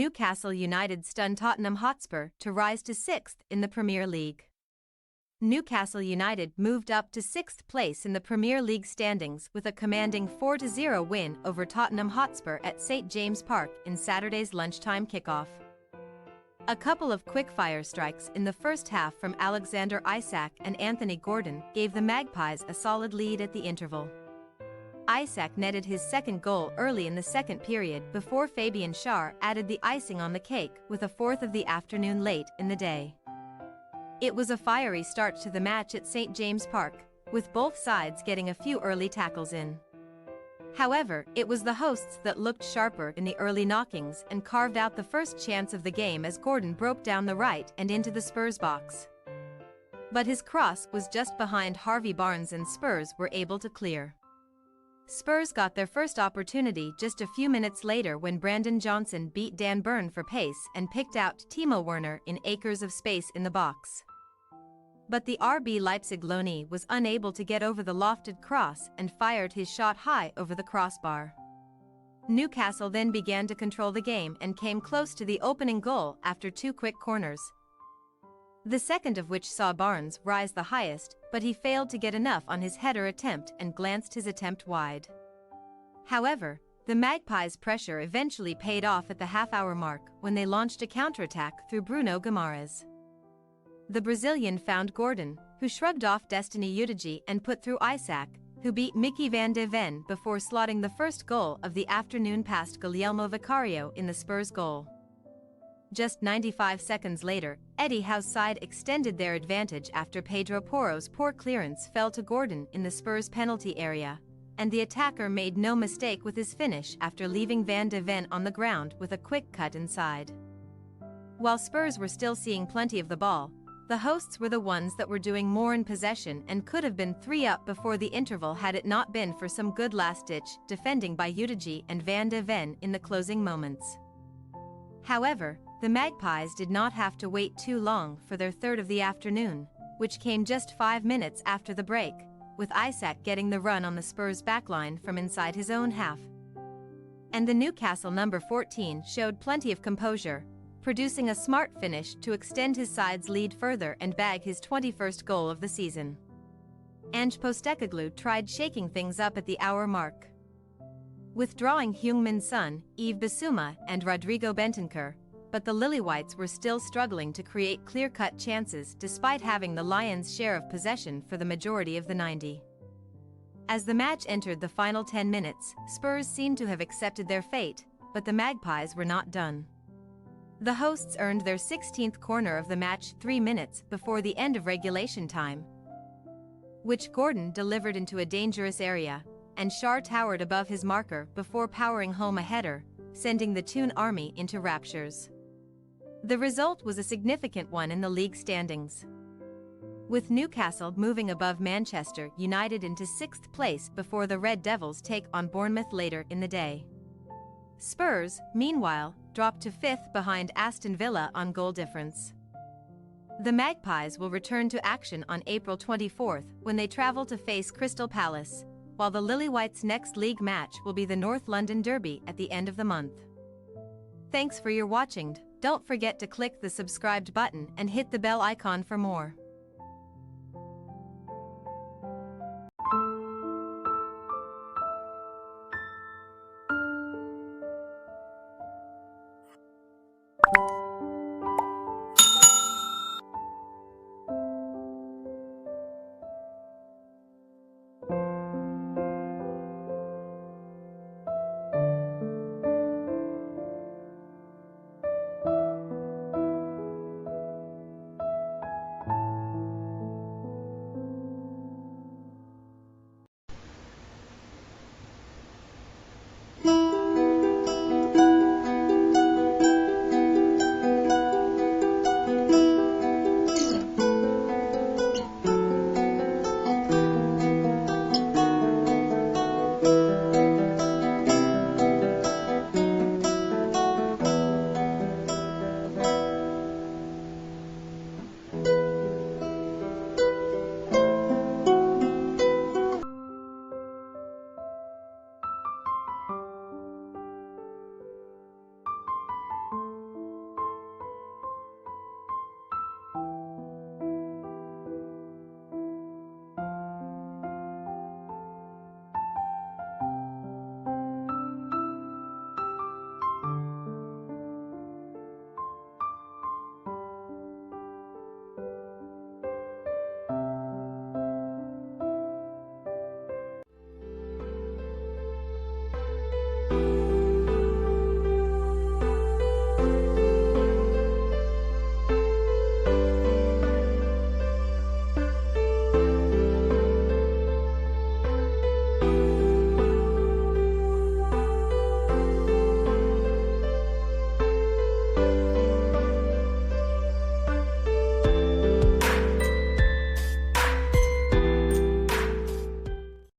Newcastle United stunned Tottenham Hotspur to rise to 6th in the Premier League. Newcastle United moved up to 6th place in the Premier League standings with a commanding 4-0 win over Tottenham Hotspur at St James Park in Saturday's lunchtime kickoff. A couple of quick-fire strikes in the first half from Alexander Isak and Anthony Gordon gave the Magpies a solid lead at the interval. Isak netted his second goal early in the second period before Fabian Schär added the icing on the cake with a fourth of the afternoon late in the day. It was a fiery start to the match at St James Park, with both sides getting a few early tackles in. However, it was the hosts that looked sharper in the early knockings and carved out the first chance of the game as Gordon broke down the right and into the Spurs box. But his cross was just behind Harvey Barnes and Spurs were able to clear. Spurs got their first opportunity just a few minutes later when Brandon Johnson beat Dan Burn for pace and picked out Timo Werner in acres of space in the box. But the RB Leipzig loanee was unable to get over the lofted cross and fired his shot high over the crossbar. Newcastle then began to control the game and came close to the opening goal after two quick corners, the second of which saw Barnes rise the highest, but he failed to get enough on his header attempt and glanced his attempt wide. However, the Magpies' pressure eventually paid off at the half-hour mark when they launched a counterattack through Bruno Guimaraes. The Brazilian found Gordon, who shrugged off Destiny Udogie and put through Isak, who beat Mickey van de Ven before slotting the first goal of the afternoon past Guilherme Vicario in the Spurs goal. Just 95 seconds later, Eddie Howe's side extended their advantage after Pedro Porro's poor clearance fell to Gordon in the Spurs penalty area, and the attacker made no mistake with his finish after leaving Van de Ven on the ground with a quick cut inside. While Spurs were still seeing plenty of the ball, the hosts were the ones that were doing more in possession and could have been 3 up before the interval had it not been for some good last-ditch defending by Udogie and Van de Ven in the closing moments. However, the Magpies did not have to wait too long for their third of the afternoon, which came just 5 minutes after the break, with Isak getting the run on the Spurs backline from inside his own half. And the Newcastle number 14 showed plenty of composure, producing a smart finish to extend his side's lead further and bag his 21st goal of the season. Ange Postecoglou tried shaking things up at the hour mark, withdrawing Heung-min Son, Yves Bissouma and Rodrigo Bentancur, but the Lilywhites were still struggling to create clear-cut chances despite having the Lions' share of possession for the majority of the 90. As the match entered the final 10 minutes, Spurs seemed to have accepted their fate, but the Magpies were not done. The hosts earned their 16th corner of the match 3 minutes before the end of regulation time, which Gordon delivered into a dangerous area, and Schär towered above his marker before powering home a header, sending the Toon Army into raptures. The result was a significant one in the league standings, with Newcastle moving above Manchester United into 6th place before the Red Devils take on Bournemouth later in the day. Spurs, meanwhile, dropped to 5th behind Aston Villa on goal difference. The Magpies will return to action on April 24 when they travel to face Crystal Palace, while the Lilywhites' next league match will be the North London Derby at the end of the month. Thanks for your watching. Don't forget to click the subscribed button and hit the bell icon for more.